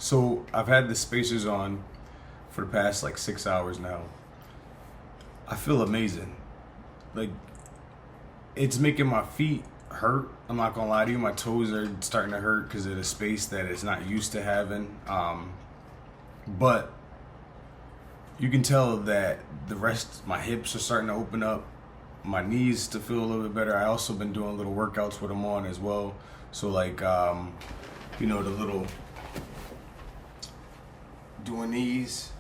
So I've had the spacers on for the past like 6 hours now. I feel amazing. Like, it's making my feet hurt. I'm not gonna lie to you. My toes are starting to hurt because of the space that it's not used to having. But you can tell that the rest, my hips are starting to open up. My knees to feel a little bit better. I also been doing little workouts with them on as well. So like, the little doing these,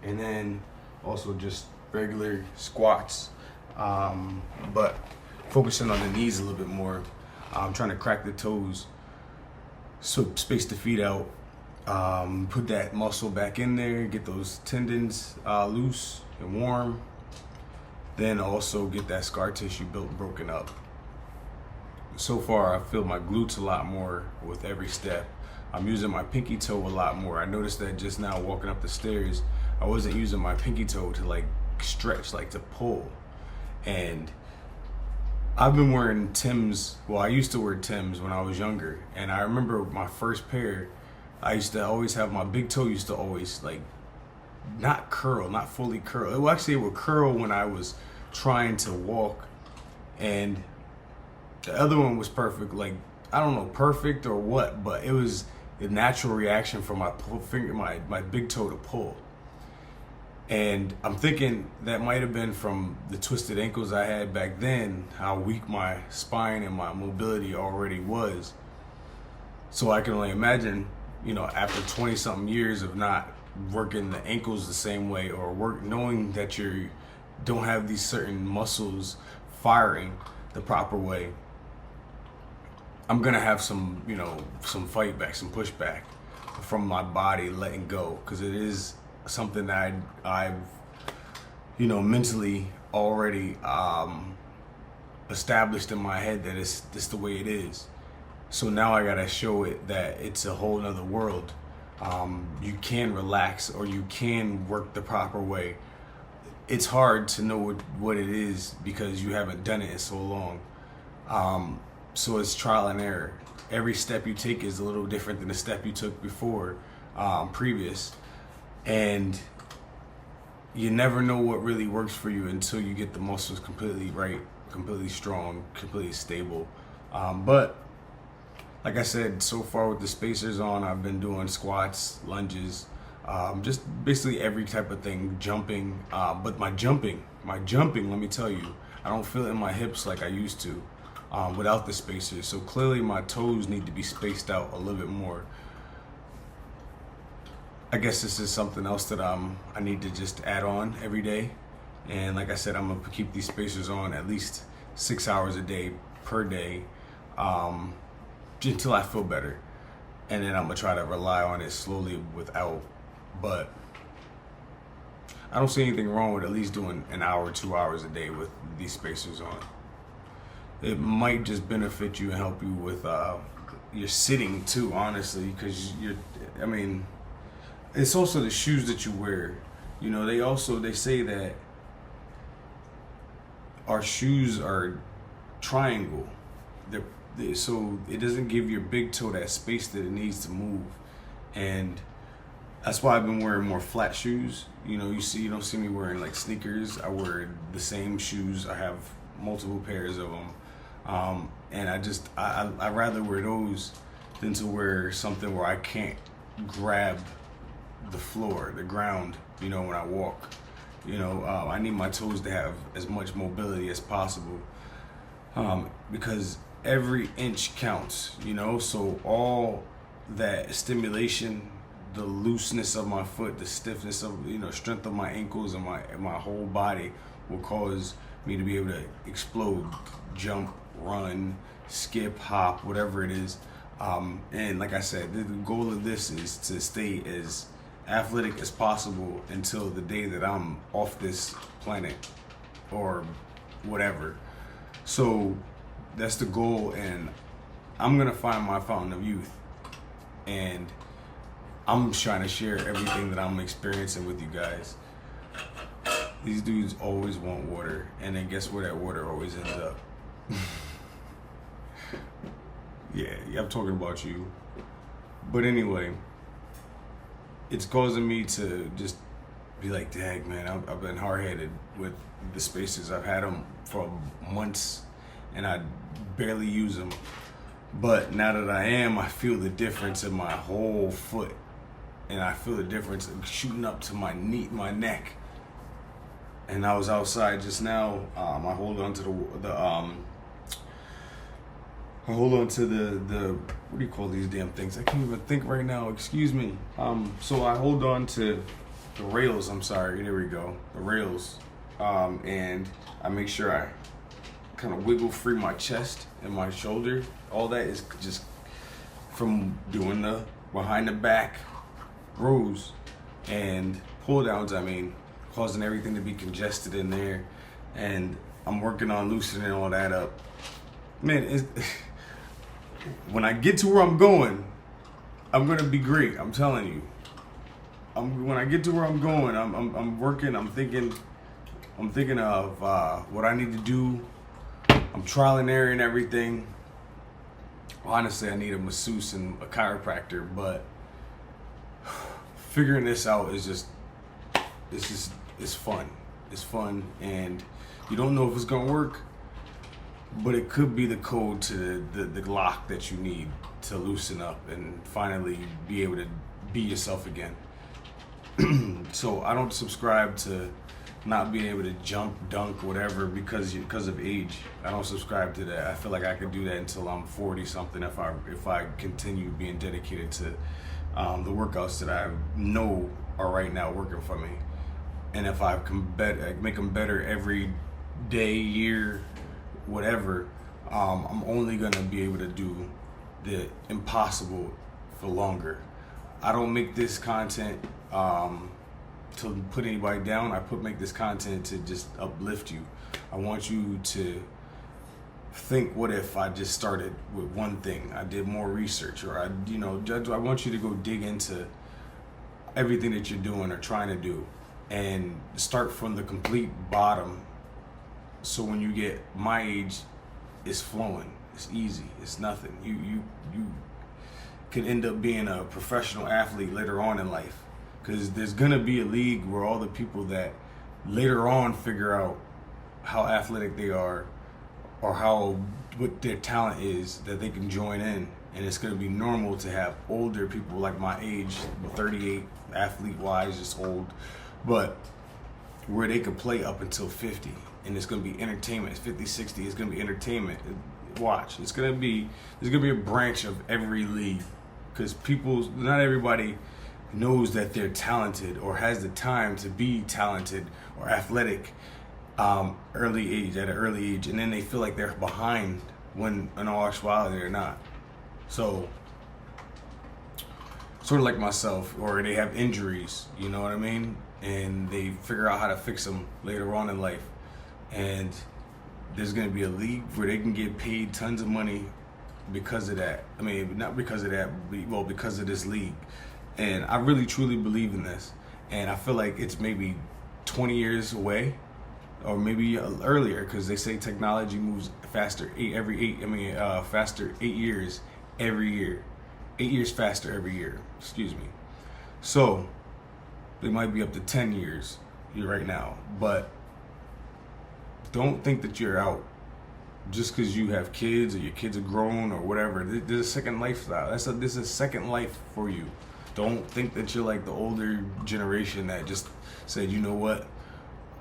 and then also just regular squats, but focusing on the knees a little bit more. I'm trying to crack the toes, so space the feet out, put that muscle back in there, get those tendons loose and warm, then also get that scar tissue broken up. So far, I feel my glutes a lot more with every step. I'm using my pinky toe a lot more. I noticed that just now walking up the stairs, I wasn't using my pinky toe to like stretch, like to pull. And I've been wearing Timbs. Well, I used to wear Timbs when I was younger. And I remember my first pair, I used to always have my big toe used to always like not curl, not fully curl. It would curl when I was trying to walk. And the other one was perfect, like, I don't know, perfect or what, but it was the natural reaction from my my big toe to pull. And I'm thinking that might have been from the twisted ankles I had back then, how weak my spine and my mobility already was. So I can only imagine, after 20 something years of not working the ankles the same way, or knowing that you don't have these certain muscles firing the proper way, I'm gonna have some fight back, some pushback from my body letting go, because it is something that I've mentally already established in my head that it's the way it is. So now I gotta show it that it's a whole nother world. You can relax, or you can work the proper way. It's hard to know what it is because you haven't done it in so long. So it's trial and error. Every step you take is a little different than the step you took before, previous. And you never know what really works for you until you get the muscles completely right, completely strong, completely stable. But like I said, so far with the spacers on, I've been doing squats, lunges, just basically every type of thing, jumping. But my jumping, let me tell you, I don't feel it in my hips like I used to. Without the spacers. So clearly my toes need to be spaced out a little bit more. I guess this is something else that I need to just add on every day. And like I said, I'm gonna keep these spacers on at least 6 hours a day per day, until I feel better. And then I'm gonna try to rely on it slowly without. But I don't see anything wrong with at least doing an hour, 2 hours a day with these spacers on. It might just benefit you and help you with your sitting too, honestly, because it's also the shoes that you wear. They say that our shoes are triangle. So it doesn't give your big toe that space that it needs to move. And that's why I've been wearing more flat shoes. You don't see me wearing like sneakers. I wear the same shoes. I have multiple pairs of them. And I'd rather wear those than to wear something where I can't grab the floor, the ground, when I walk. I need my toes to have as much mobility as possible, because every inch counts, so all that stimulation, the looseness of my foot, the stiffness of, strength of my ankles and my whole body will cause me to be able to explode, jump, run, skip, hop, whatever it is. And like I said, the goal of this is to stay as athletic as possible until the day that I'm off this planet or whatever. So that's the goal, and I'm gonna find my fountain of youth, and I'm trying to share everything that I'm experiencing with you guys. These dudes always want water, and then guess where that water always ends up? Yeah, I'm talking about you. But anyway, it's causing me to just be like, dang, man, I've been hard-headed with the spacers. I've had them for months, and I barely use them. But now that I am, I feel the difference in my whole foot, and I feel the difference shooting up to my knee, my neck. And I was outside just now. I hold on to the what do you call these damn things? I can't even think right now. Excuse me. So I hold on to the rails. I'm sorry. There we go. The rails. And I make sure I kind of wiggle free my chest and my shoulder. All that is just from doing the behind the back rows and pull downs. I mean, causing everything to be congested in there. And I'm working on loosening all that up. Man, when I get to where I'm going, I'm gonna be great. I'm telling you. When I get to where I'm going, I'm working. I'm thinking of what I need to do. I'm trial and error and everything. Honestly, I need a masseuse and a chiropractor, but figuring this out is it's fun. It's fun, and you don't know if it's gonna work, but it could be the code to the lock that you need to loosen up and finally be able to be yourself again. So I don't subscribe to not being able to jump, dunk, whatever because of age. I don't subscribe to that. I feel like I could do that until I'm 40 something if I continue being dedicated to the workouts that I know are right now working for me. And if I can make them better every day, year, whatever, I'm only gonna be able to do the impossible for longer. I don't make this content to put anybody down. Make this content to just uplift you. I want you to think, what if I just started with one thing? I did more research, or I want you to go dig into everything that you're doing or trying to do and start from the complete bottom. So when you get my age, it's flowing. It's easy. It's nothing. You could end up being a professional athlete later on in life. Because there's going to be a league where all the people that later on figure out how athletic they are or what their talent is, that they can join in. And it's going to be normal to have older people like my age, 38, athlete-wise, just old, but where they could play up until 50. And it's going to be entertainment. It's 50, 60. It's going to be entertainment. Watch. There's going to be a branch of every league, because not everybody knows that they're talented or has the time to be talented or athletic at an early age, and then they feel like they're behind when in all actuality they're not. So sort of like myself, or they have injuries, you know what I mean, and they figure out how to fix them later on in life, and there's going to be a league where they can get paid tons of money because of that. I mean, not because of that, well, because of this league. And I really truly believe in this, and I feel like it's maybe 20 years away, or maybe earlier, because they say technology moves faster faster 8 years every year, 8 years faster every year. Excuse me. So they might be up to 10 years right now, but don't think that you're out just because you have kids or your kids are grown or whatever. There's a second lifestyle. This is a second life for you. Don't think that you're like the older generation that just said, you know what,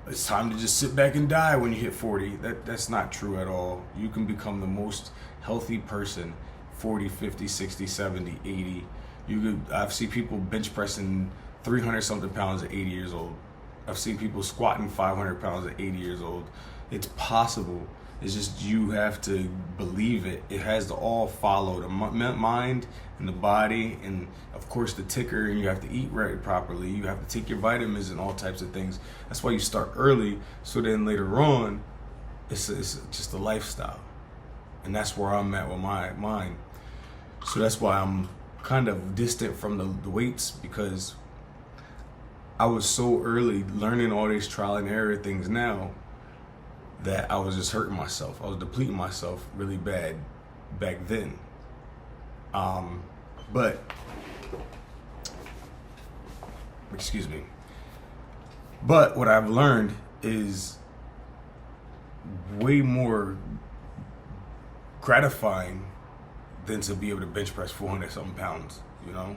it's time to just sit back and die when you hit 40. That's not true at all. You can become the most healthy person 40, 50, 60, 70, 80. I've seen people bench pressing 300 something pounds at 80 years old. I've seen people squatting 500 pounds at 80 years old. It's possible. It's just you have to believe it. It has to all follow the mind and the body, and of course the ticker, and you have to eat right properly. You have to take your vitamins and all types of things. That's why you start early, so then later on, it's just a lifestyle. And that's where I'm at with my mind. So that's why I'm kind of distant from the weights, because I was so early learning all these trial and error things now that I was just hurting myself. I was depleting myself really bad back then. But Excuse me. But what I've learned is way more gratifying than to be able to bench press 400 something pounds, you know?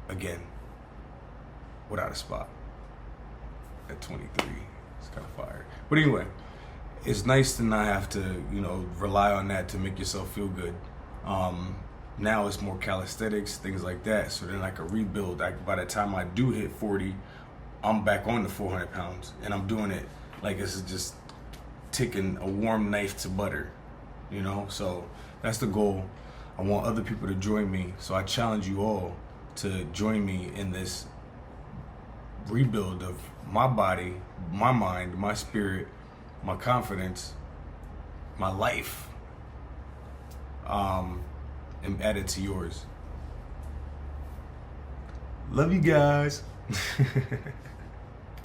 Again, without a spot at 23. It's kind of fire. But anyway, it's nice to not have to, you know, rely on that to make yourself feel good. Now it's more calisthenics, things like that. So then I can rebuild. By the time I do hit 40, I'm back on the 400 pounds. And I'm doing it like it's just taking a warm knife to butter, you know? So that's the goal. I want other people to join me. So I challenge you all to join me in this rebuild of my body, my mind, my spirit, my confidence, my life, and add it to yours. Love you guys.